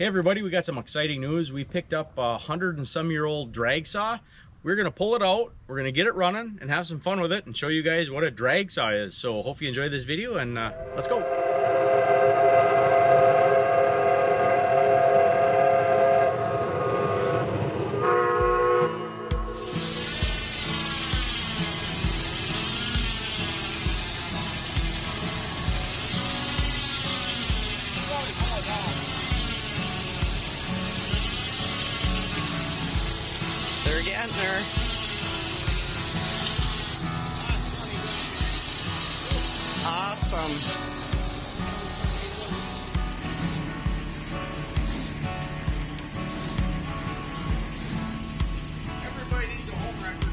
Hey everybody, we got some exciting news. We picked up a 100-and-some-year-old drag saw. We're gonna pull it out, we're gonna get it running and have some fun with it and show you guys what a drag saw is. So hope you enjoy this video and let's go. They're getting there. Awesome. Everybody needs a home wrecker.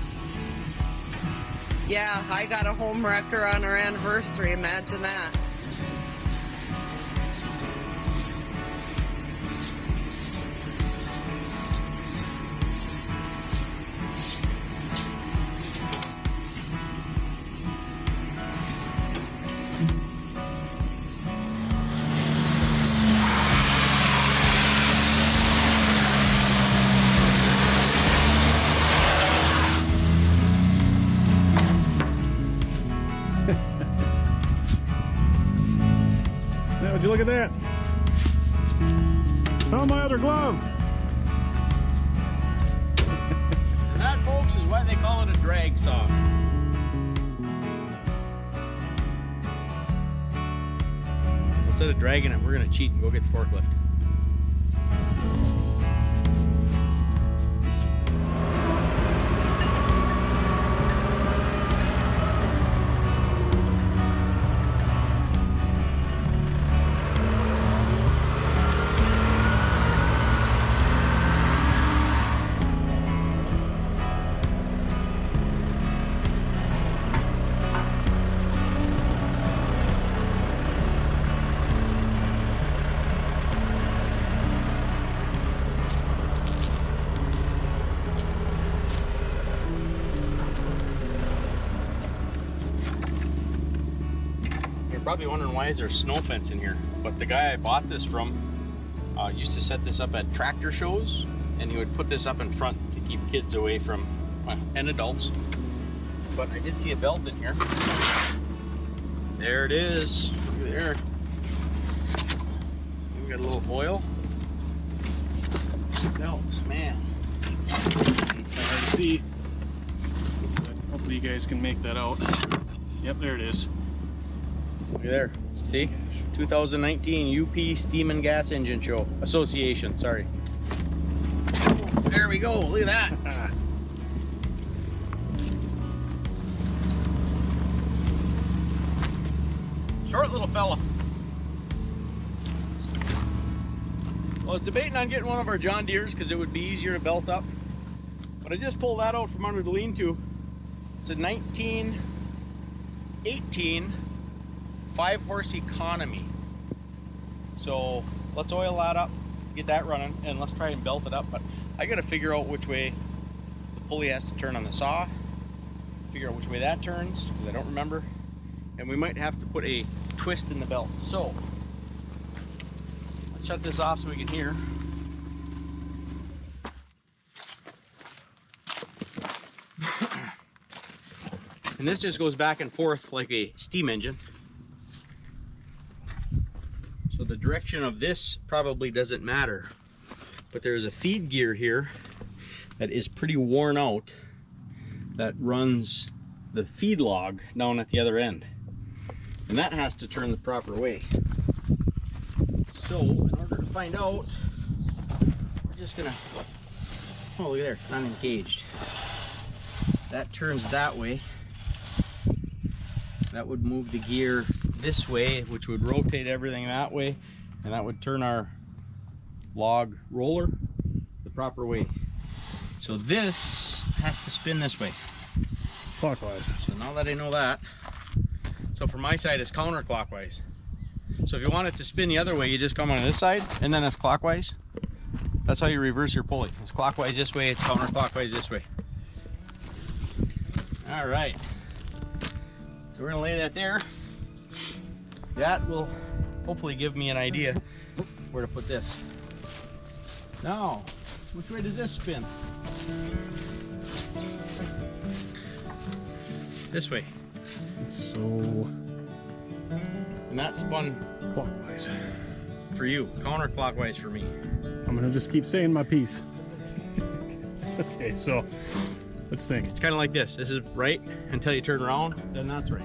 Yeah, I got a home wrecker on our anniversary. Imagine that. Yeah, would you look at that? Found my other glove. And that, folks, is why they call it a drag saw. Instead of dragging it, we're gonna cheat and go get the forklift. You're probably wondering why is there snow fence in here, but the guy I bought this from used to set this up at tractor shows, and he would put this up in front to keep kids away from, well, and adults. But I did see a belt in here. There it is. Look at there. We got a little oil. Belts, man. It's hard to see. Hopefully you guys can make that out. Yep, there it is. Look at there. See? 2019 UP Steam and Gas Engine Show Association. Sorry. There we go. Look at that. Short little fella. Well, I was debating on getting one of our John Deeres because it would be easier to belt up. But I just pulled that out from under the lean-to. It's a 1918 5-horse economy. So let's oil that up, get that running, and let's try and belt it up. But I gotta figure out which way the pulley has to turn on the saw, figure out which way that turns, because I don't remember. And we might have to put a twist in the belt. So let's shut this off so we can hear. And this just goes back and forth like a steam engine. So the direction of this probably doesn't matter, but there's a feed gear here that is pretty worn out that runs the feed log down at the other end, and that has to turn the proper way. So in order to find out, we're just gonna, oh look at there, it's not engaged. That turns that way. That would move the gear this way, which would rotate everything that way, and that would turn our log roller the proper way. So this has to spin this way, Clockwise. so now that I know that, so for my side it's counterclockwise. So if you want it to spin the other way, you just come on this side and then it's clockwise. That's how you reverse your pulley. It's clockwise this way, it's counterclockwise this way. All right, so we're gonna lay that there. That will hopefully give me an idea where to put this. Now, which way does this spin? This way. So And that spun clockwise. for you, counterclockwise for me. I'm gonna just keep saying my piece. Okay, so let's think. It's kind of like this. This is right until you turn around, then that's right.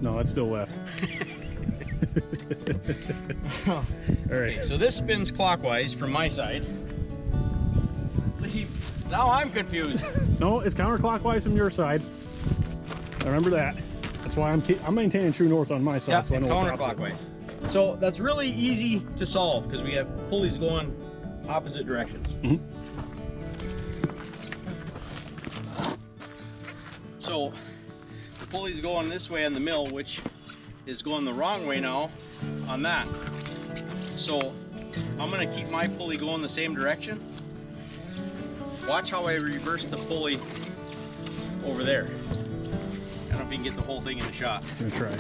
No, that's still left. All right. Okay, so this spins clockwise from my side. Now I'm confused. No, it's counterclockwise from your side. I remember that. That's why I'm maintaining true north on my side. Yeah, so I know what's opposite. counterclockwise. So that's really easy to solve because we have pulleys going opposite directions. Mhm. So the pulley's going this way on the mill, which is going the wrong way now on that. So I'm gonna keep my pulley going the same direction. Watch how I reverse the pulley over there. I don't know if you can get the whole thing in the shot. I'm gonna try.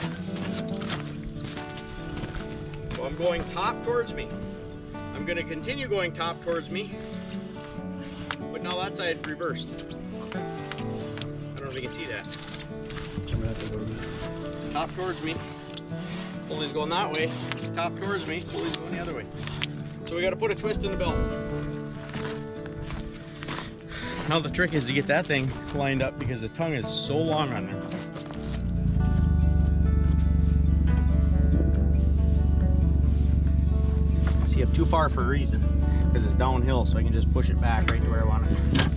So I'm going top towards me. I'm gonna continue going top towards me, but now that side reversed. I don't know if you can see that. I'm gonna have to go to the... Top towards me. Pulley's going that way. Top towards me. Pulley's going the other way. So we got to put a twist in the belt. Now the trick is to get that thing lined up because the tongue is so long on there. See, I'm too far for a reason because it's downhill, so I can just push it back right to where I want it.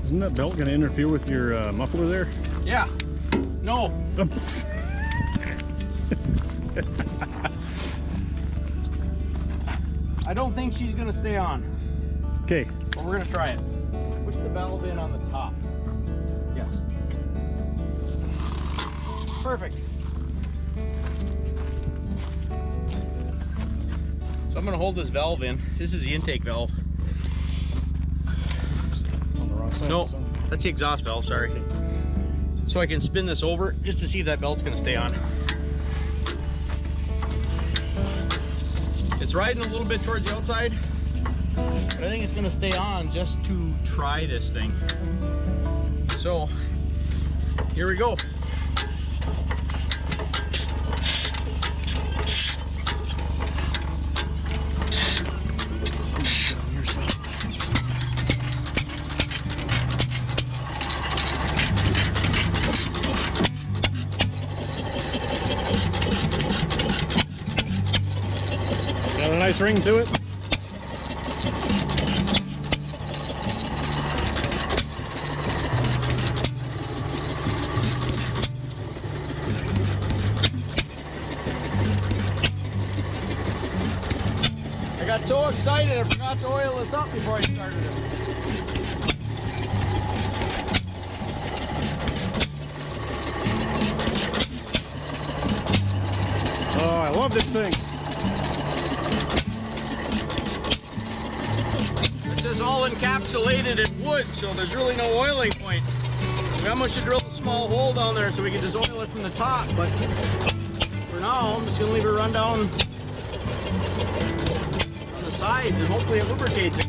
Isn't that belt gonna interfere with your muffler there? Yeah. No. Oops. I don't think she's gonna stay on, Okay. but we're gonna try it. Push the valve in on the top. Yes. Perfect. So I'm gonna hold this valve in. This is the intake valve. On the wrong side. No, So. that's the exhaust valve, sorry. So I can spin this over just to see if that belt's gonna stay on. It's riding a little bit towards the outside, but I think it's gonna stay on just to try this thing. So, here we go. Got a nice ring to it. I got so excited I forgot to oil this up before I started it. Oh, I love this thing. This is all encapsulated in wood, so there's really no oiling point. We almost should drill a small hole down there so we can just oil it from the top, but for now I'm just gonna leave it run down on the sides and hopefully it lubricates it.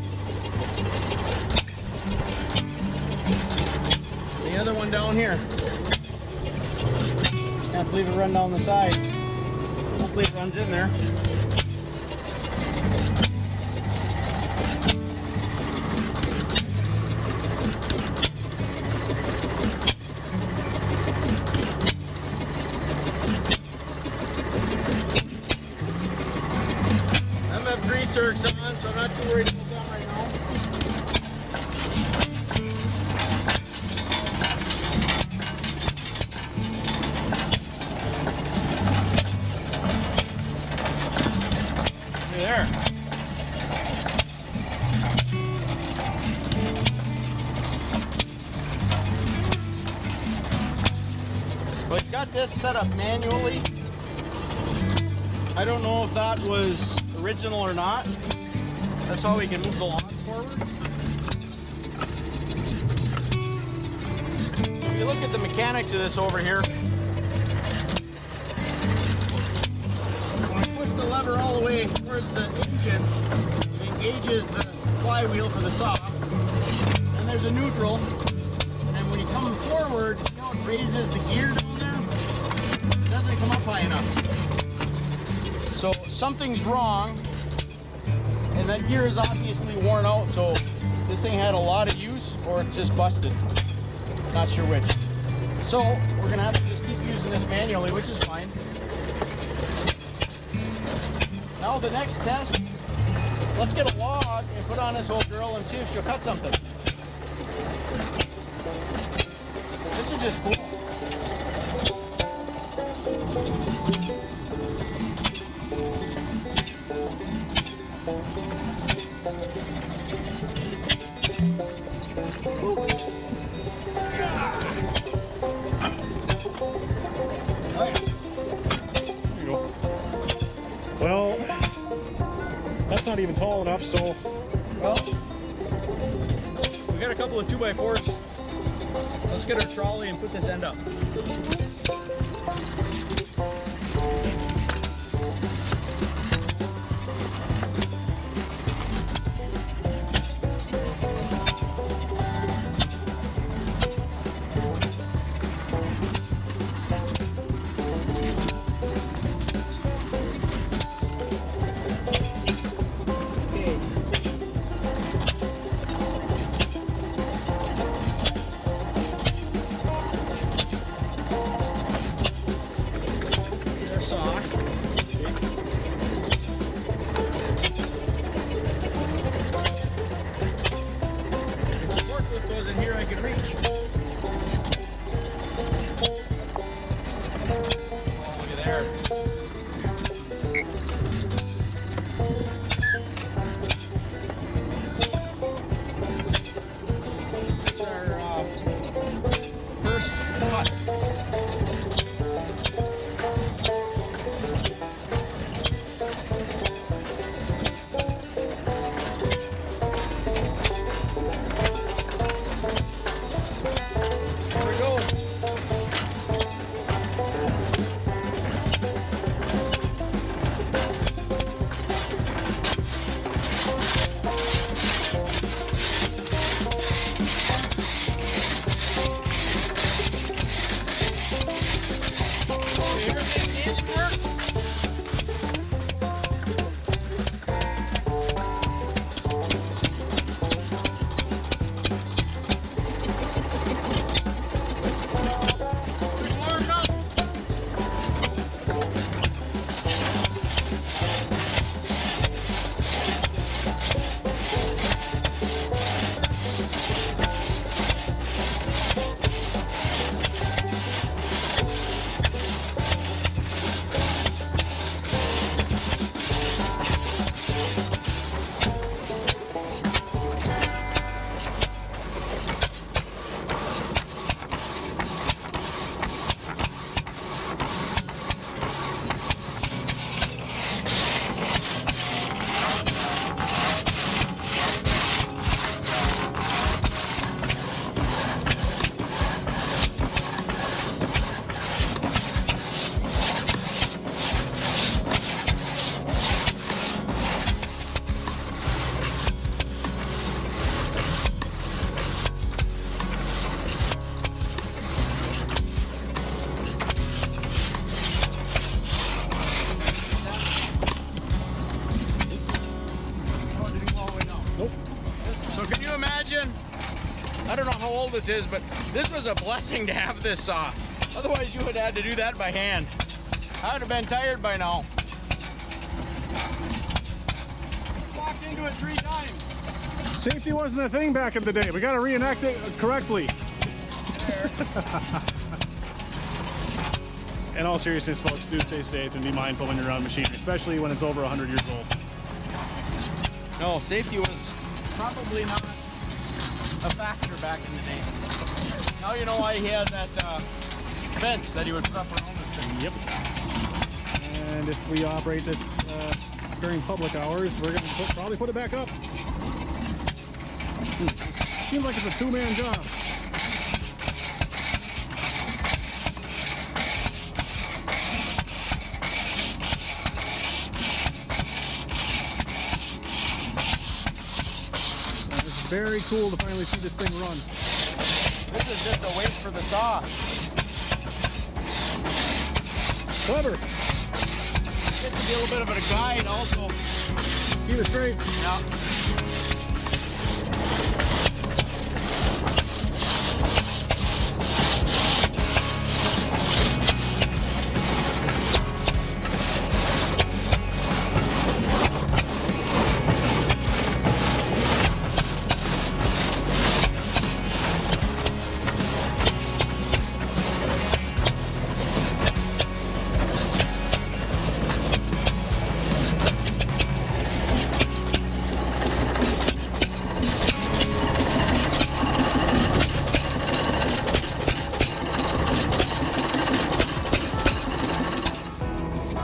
The other one down here. Have to leave it run down the sides. Hopefully it runs in there. Greaser on, so I'm not too worried about that right now. There. So it's got this set up manually. I don't know if that was original or not. That's how we can move the log forward. If you look at the mechanics of this over here, when we push the lever all the way towards the engine, it engages the flywheel for the saw. And there's a neutral. And when you come forward, see how it raises the gear down there? It doesn't come up high enough. So something's wrong. And that gear is obviously worn out, so this thing had a lot of use or it just busted. Not sure which. So we're gonna have to just keep using this manually, which is fine. Now the next test, let's get a log and put on this old girl and see if she'll cut something. This is just cool. Well, that's not even tall enough, so... Well, we got a couple of 2x4s. Let's get our trolley and put this end up. I don't know how old this is, but this was a blessing to have this saw. Otherwise, you would have had to do that by hand. I would have been tired by now. Walked into it 3 times. Safety wasn't a thing back in the day. We got to reenact it correctly. In all seriousness, folks, do stay safe and be mindful when you're around machinery, especially when it's over 100 years old. No, safety was probably not a factor back in the day. Now you know why he had that fence that he would put up around this thing. Yep. And if we operate this during public hours, we're going to probably put it back up. Seems like it's a two-man job. It's very cool to finally see this thing run. This is just a wait for the thaw. Clever. Just to be a little bit of a guide also. Keep it straight. Yeah.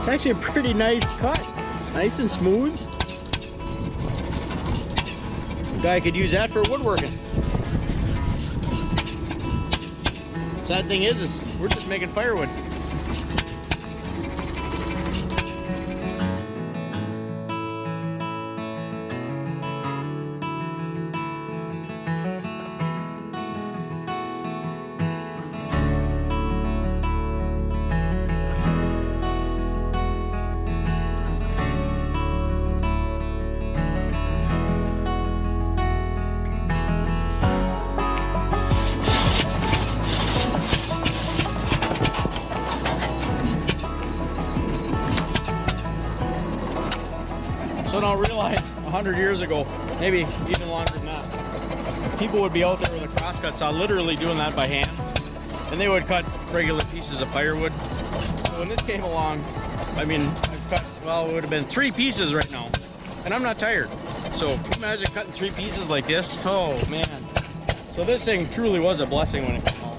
It's actually a pretty nice cut. Nice and smooth. The guy could use that for woodworking. Sad thing is we're just making firewood. So now realize 100 years ago, maybe even longer than that, people would be out there with a crosscut saw literally doing that by hand. And they would cut regular pieces of firewood. So when this came along, I mean, I've cut, well, it would have been 3 pieces right now. And I'm not tired. So can you imagine cutting 3 pieces like this? Oh man. So this thing truly was a blessing when it came out.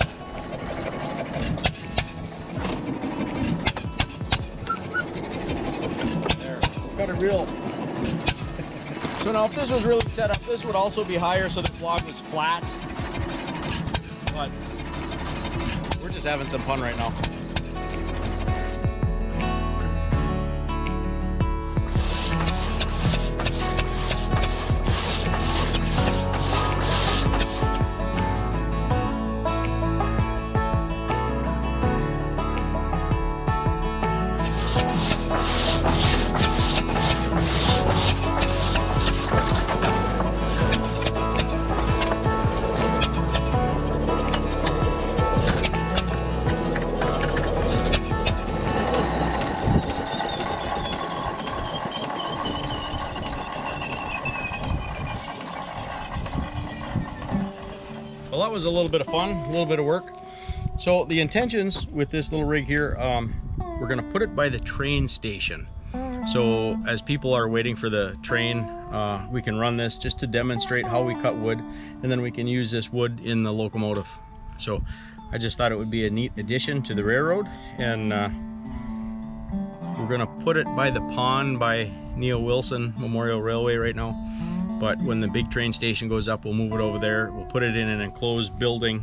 There, cut it real. So now if this was really set up, this would also be higher so this log was flat. But we're just having some fun right now. Well, that was a little bit of fun, a little bit of work. So the intentions with this little rig here, we're gonna put it by the train station. So as people are waiting for the train, we can run this just to demonstrate how we cut wood, and then we can use this wood in the locomotive. So I just thought it would be a neat addition to the railroad, and we're gonna put it by the pond by Neil Wilson Memorial Railway right now. But when the big train station goes up, we'll move it over there. We'll put it in an enclosed building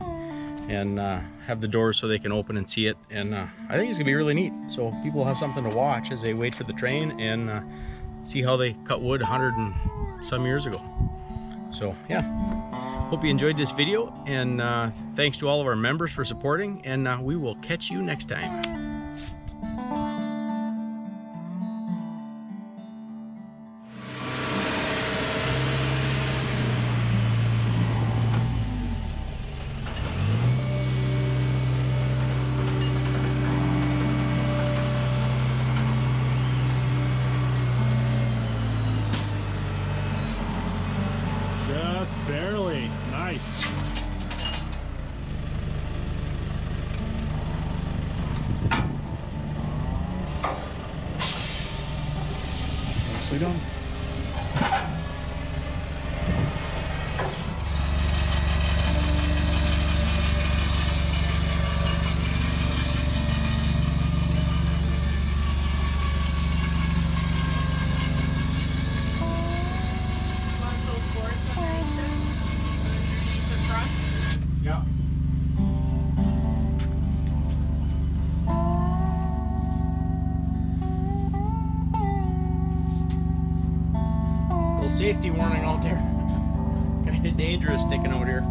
and have the doors so they can open and see it. And I think it's gonna be really neat. So people have something to watch as they wait for the train and see how they cut wood 100 and some years ago. So yeah, hope you enjoyed this video, and thanks to all of our members for supporting, and we will catch you next time. Just barely. Nice. Nicely done. safety warning out there. Kind of dangerous sticking out here.